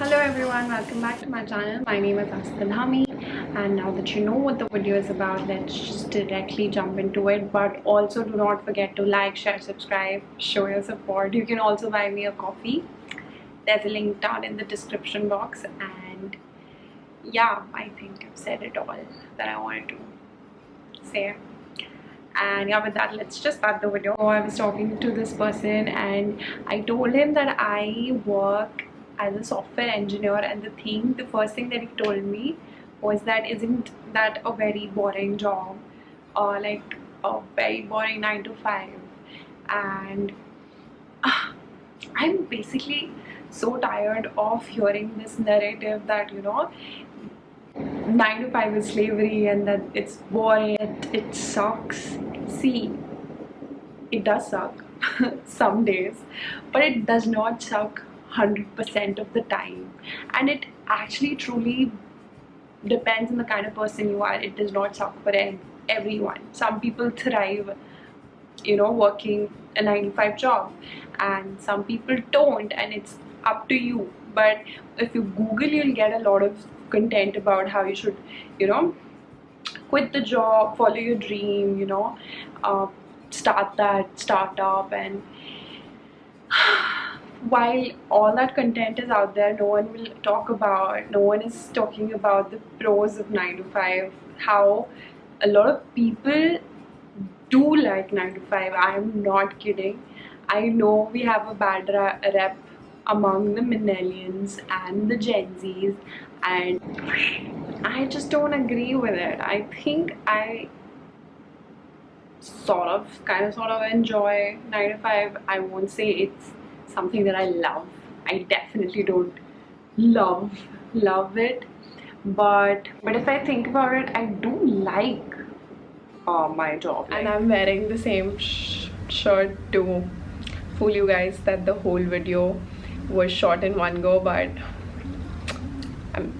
Hello everyone, welcome back to my channel. My name is Aastha Dhami, and now that you know what the video is about, let's just directly jump into it. But also do not forget to like, share, subscribe, show your support. You can also buy me a coffee. There's a link down in the description box. And yeah, I think I've said it all that I wanted to say. And yeah, with that, let's just start the video. I was talking to this person and I told him that I work as a software engineer, and the first thing that he told me was that isn't that a very boring job, or like a very boring 9 to 5. And I'm basically so tired of hearing this narrative that 9 to 5 is slavery and that it's boring, it sucks. See, it does suck some days, but it does not suck 100% of the time, and it actually truly depends on the kind of person you are. It does not suck for everyone. Some people thrive working a 9 to 5 job, and some people don't, and it's up to you. But if you Google, you'll get a lot of content about how you should quit the job, follow your dream, start that startup. And while all that content is out there, no one is talking about the pros of 9 to 5, how a lot of people do like 9 to 5. I'm not kidding. I know we have a bad rep among the millennials and the Gen Zs, and I just don't agree with it. I think I sort of enjoy 9 to 5. I won't say it's something that I love. I definitely don't love it, but if I think about it, I do like my job. And I'm wearing the same shirt to fool you guys that the whole video was shot in one go, but I'm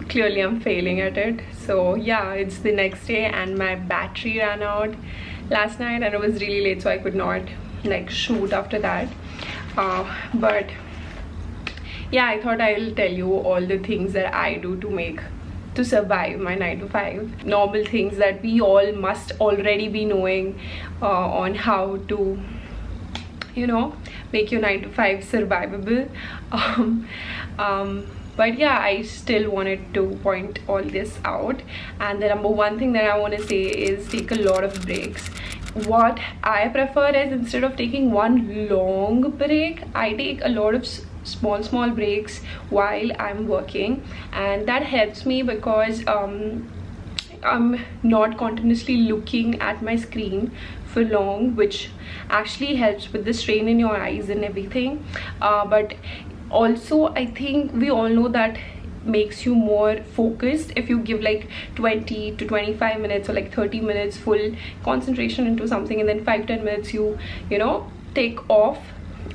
failing at it. So yeah, it's the next day and my battery ran out last night and it was really late, so I could not shoot after that. But yeah, I thought I'll tell you all the things that I do to survive my 9 to 5. Normal things that we all must already be knowing on how to make your 9 to 5 survivable. But yeah, I still wanted to point all this out. And the number one thing that I want to say is take a lot of breaks. What I prefer is, instead of taking one long break, I take a lot of small breaks while I'm working, and that helps me because I'm not continuously looking at my screen for long, which actually helps with the strain in your eyes and everything. But also, I think we all know that makes you more focused if you give 20 to 25 minutes or 30 minutes full concentration into something, and then 5-10 minutes you take off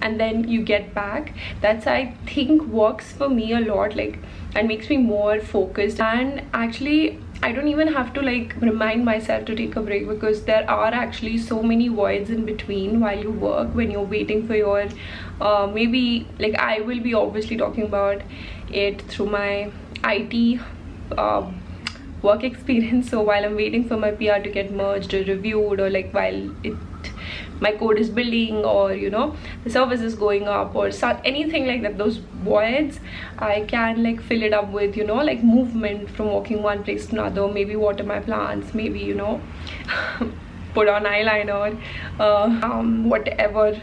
and then you get back. That's, I think, works for me a lot, and makes me more focused. And actually, I don't even have to remind myself to take a break, because there are actually so many voids in between while you work, when you're waiting for your maybe I will be obviously talking about it through my IT work experience. So while I'm waiting for my PR to get merged or reviewed, or while my code is building, or the service is going up, or anything like that, those voids I can fill it up with movement, from walking one place to another, maybe water my plants, maybe put on eyeliner, whatever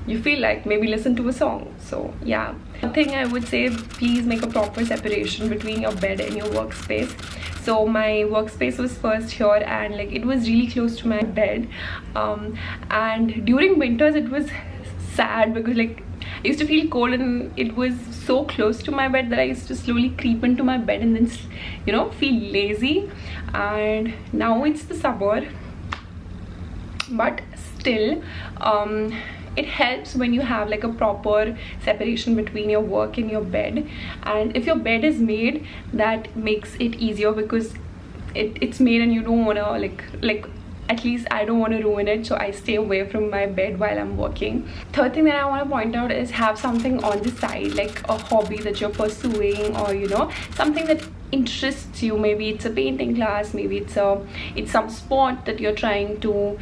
you feel like, maybe listen to a song. So yeah, one thing I would say, please make a proper separation between your bed and your workspace. So my workspace was first here, and it was really close to my bed, and during winters it was sad because I used to feel cold, and it was so close to my bed that I used to slowly creep into my bed and then feel lazy. And now it's the summer, but still it helps when you have a proper separation between your work and your bed. And if your bed is made, that makes it easier, because it's made and you don't want to at least I don't want to ruin it, so I stay away from my bed while I'm working. Third thing that I want to point out is have something on the side, like a hobby that you're pursuing, or you know, something that interests you. Maybe it's a painting class, maybe it's some sport that you're trying to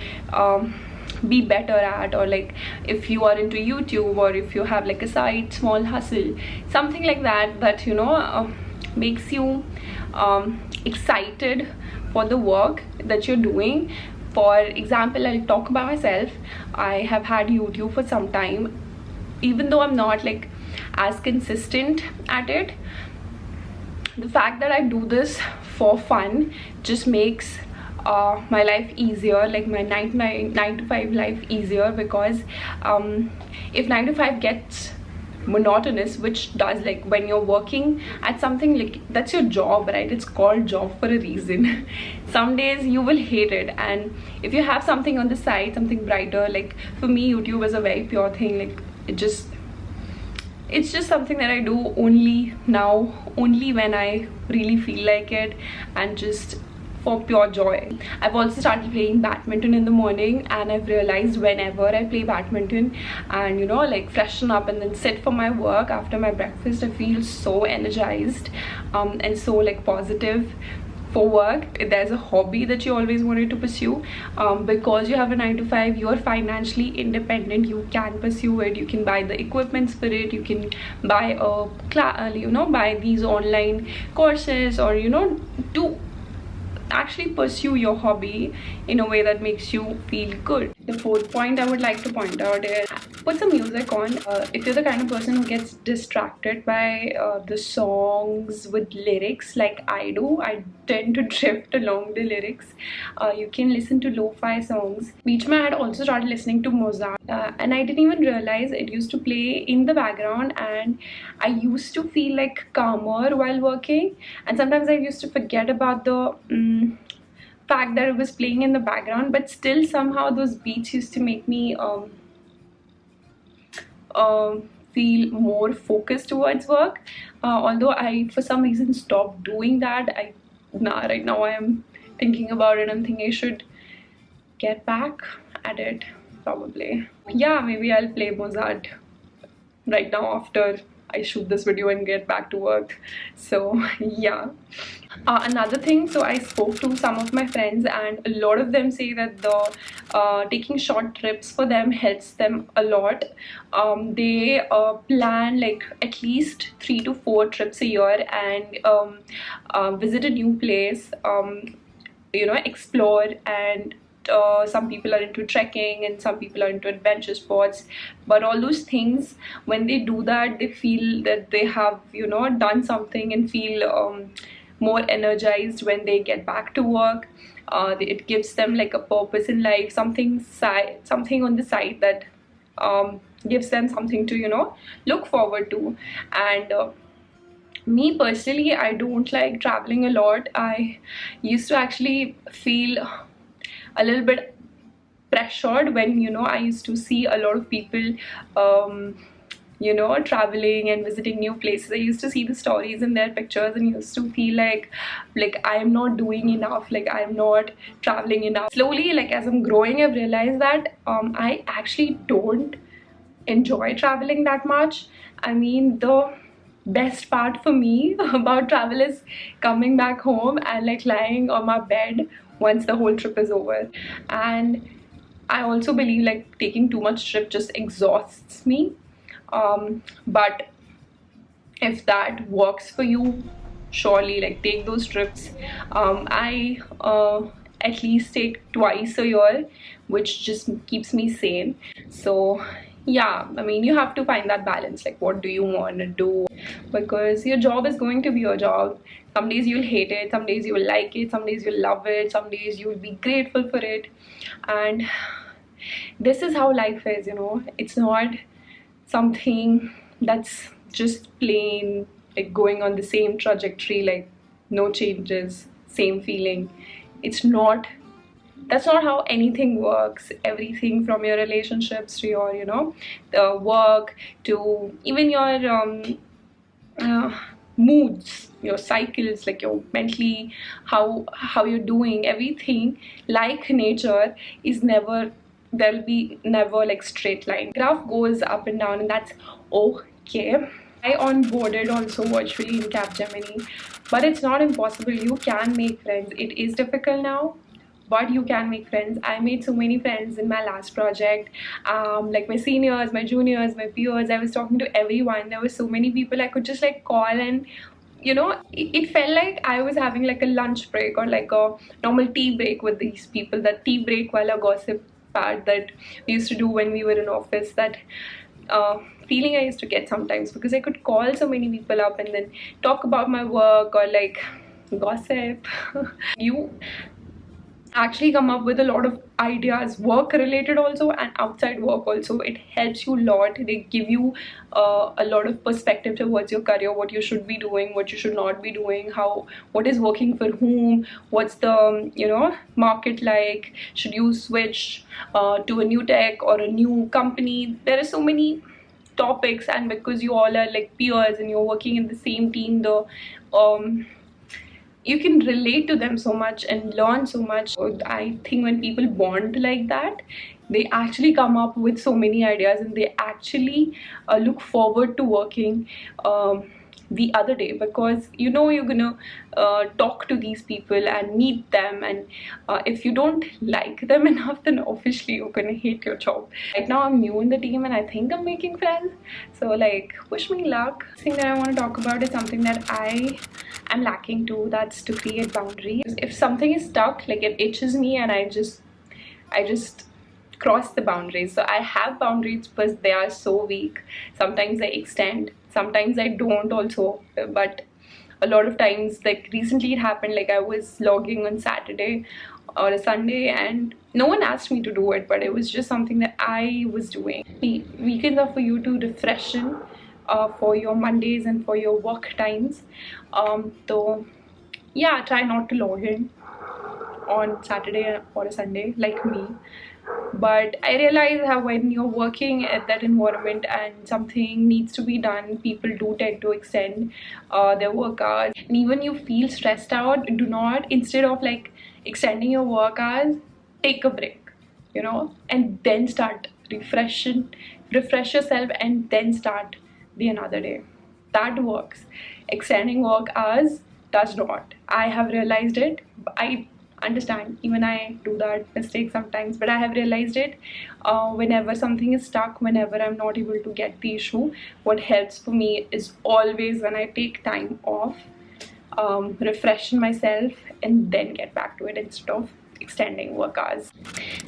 be better at, or like if you are into YouTube, or if you have like a side small hustle, something like that, that you know makes you excited for the work that you're doing. For example, I'll talk about myself. I have had YouTube for some time. Even though I'm not like as consistent at it, the fact that I do this for fun just makes my life easier, like my 9 to 5 life easier, because if 9 to 5 gets monotonous, which does, like when you're working at something, like that's your job, right? It's called job for a reason. Some days you will hate it, and if you have something on the side, something brighter, like for me YouTube is a very pure thing. Like it's just something that I do only now, only when I really feel like it, and just for pure joy. I've also started playing badminton in the morning, and I've realized whenever I play badminton and you know, like freshen up and then sit for my work after my breakfast, I feel so energized and so like positive for work. There's a hobby that you always wanted to pursue, because you have a 9 to 5, you are financially independent, you can pursue it, you can buy the equipments for it, you can buy a class, you know, buy these online courses, or you know, do actually pursue your hobby in a way that makes you feel good. The fourth point I would like to point out is put some music on. If you're the kind of person who gets distracted by the songs with lyrics like I do, I tend to drift along the lyrics. You can listen to lo-fi songs. Beach I had also started listening to Mozart, and I didn't even realize it used to play in the background, and I used to feel like calmer while working, and sometimes I used to forget about the fact that it was playing in the background, but still somehow those beats used to make me feel more focused towards work. Although I for some reason stopped doing that. Right now I am thinking about it and thinking I should get back at it probably. Yeah, maybe I'll play Mozart right now after I shoot this video and get back to work. So yeah. Another thing, so I spoke to some of my friends, and a lot of them say that the taking short trips for them helps them a lot. They plan like at least 3 to 4 trips a year, and visit a new place, you know, explore. And some people are into trekking, and some people are into adventure sports, but all those things, when they do that, they feel that they have, you know, done something, and feel more energized when they get back to work. It gives them like a purpose in life, something on the side that gives them something to, you know, look forward to. And me personally, I don't like traveling a lot. I used to actually feel a little bit pressured when, you know, I used to see a lot of people you know, traveling and visiting new places. I used to see the stories in their pictures and used to feel like I'm not doing enough, like I'm not traveling enough. Slowly, like as I'm growing, I've realized that I actually don't enjoy traveling that much. I mean, the best part for me about travel is coming back home and like lying on my bed once the whole trip is over. And I also believe like taking too much trip just exhausts me. But if that works for you, surely like take those trips. I at least take twice a year, which just keeps me sane. So yeah, I mean, you have to find that balance, like what do you want to do, because your job is going to be your job. Some days you'll hate it, some days you will like it, some days you'll love it, some days you'll be grateful for it. And this is how life is, you know. It's not something that's just plain like going on the same trajectory, like no changes, same feeling. It's not, that's not how anything works. Everything from your relationships to your, you know, the work, to even your moods, your cycles, like your mentally, how you're doing everything. Like nature is never, there'll be never like straight line. Graph goes up and down, and that's okay. I onboarded also virtually in Capgemini, but it's not impossible. You can make friends. It is difficult now, but you can make friends. I made so many friends in my last project, like my seniors, my juniors, my peers. I was talking to everyone. There were so many people I could just like call, and it felt like I was having like a lunch break or like a normal tea break with these people. That tea break wala gossip part that we used to do when we were in office, that feeling I used to get sometimes, because I could call so many people up and then talk about my work or like gossip. You actually come up with a lot of ideas, work related also and outside work also. It helps you a lot. They give you a lot of perspective towards your career, what you should be doing, what you should not be doing, what is working for whom, what's the market like, should you switch to a new tech or a new company. There are so many topics, and because you all are like peers and you're working in the same team, you can relate to them so much and learn so much. I think when people bond like that, they actually come up with so many ideas, and they actually look forward to working the other day, because you're gonna talk to these people and meet them, and if you don't like them enough, then obviously you're gonna hate your job. Right now I'm new in the team and I think I'm making friends, so like wish me luck. The thing that I want to talk about is something that I'm lacking to, that's to create boundaries. If something is stuck, like it itches me, and I just cross the boundaries. So I have boundaries, but they are so weak. Sometimes I extend, sometimes I don't also. But a lot of times, like recently it happened, like I was logging on Saturday or a Sunday and no one asked me to do it, but it was just something that I was doing. The weekends are for you to refreshen for your Mondays and for your work times. So yeah, try not to log in on Saturday or a Sunday like me. But I realize how when you're working at that environment and something needs to be done, people do tend to extend their work hours. And even you feel stressed out, do not, instead of like extending your work hours, take a break, and then start refresh yourself, and then start the another day. That works. Extending work hours does not. I have realized it. I understand, even I do that mistake sometimes, but I have realized it. Whenever something is stuck, whenever I'm not able to get the issue, what helps for me is always when I take time off, refresh myself, and then get back to it instead of extending work hours.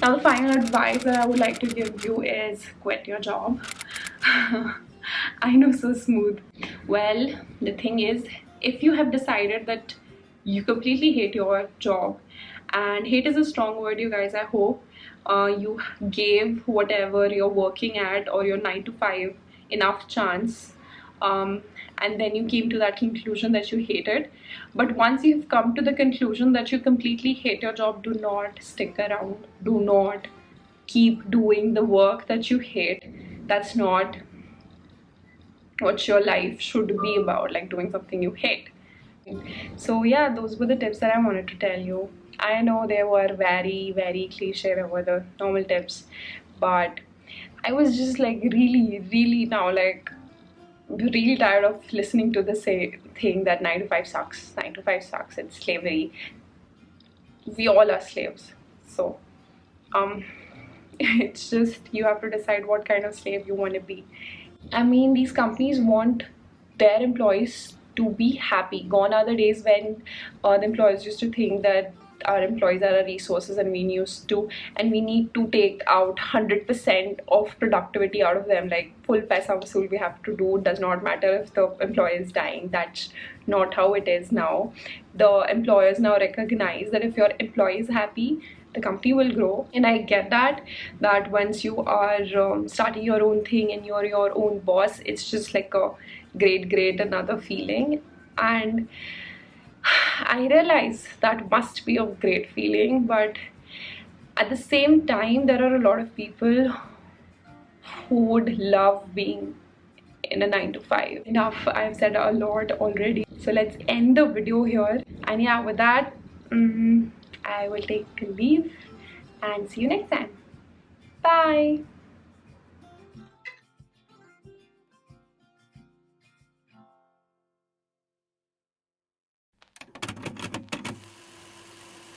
Now the final advice that I would like to give you is quit your job. I know, so smooth. Well, the thing is, if you have decided that you completely hate your job, and hate is a strong word, you guys, I hope you gave whatever you're working at or your 9 to 5 enough chance, and then you came to that conclusion that you hate it. But once you've come to the conclusion that you completely hate your job, do not stick around. Do not keep doing the work that you hate. That's not what your life should be about, like doing something you hate. So yeah, those were the tips that I wanted to tell you. I know they were very, very cliche, they were the normal tips, but I was just like really now like really tired of listening to the thing that 9 to 5 sucks. 9 to 5 sucks, it's slavery. We all are slaves. So it's just, you have to decide what kind of slave you want to be. I mean, these companies want their employees to be happy. Gone are the days when the employers used to think that our employees are our resources and we need to take out 100% of productivity out of them, like full paisa vasool we have to do. It does not matter if the employee is dying. That's not how it is now. The employers now recognize that if your employee is happy, the company will grow. And I get that once you are starting your own thing and you're your own boss, it's just like a great another feeling. And I realize that must be a great feeling, but at the same time there are a lot of people who would love being in a 9 to 5. Enough, I've said a lot already. So let's end the video here. And yeah, with that, I will take leave and see you next time. Bye.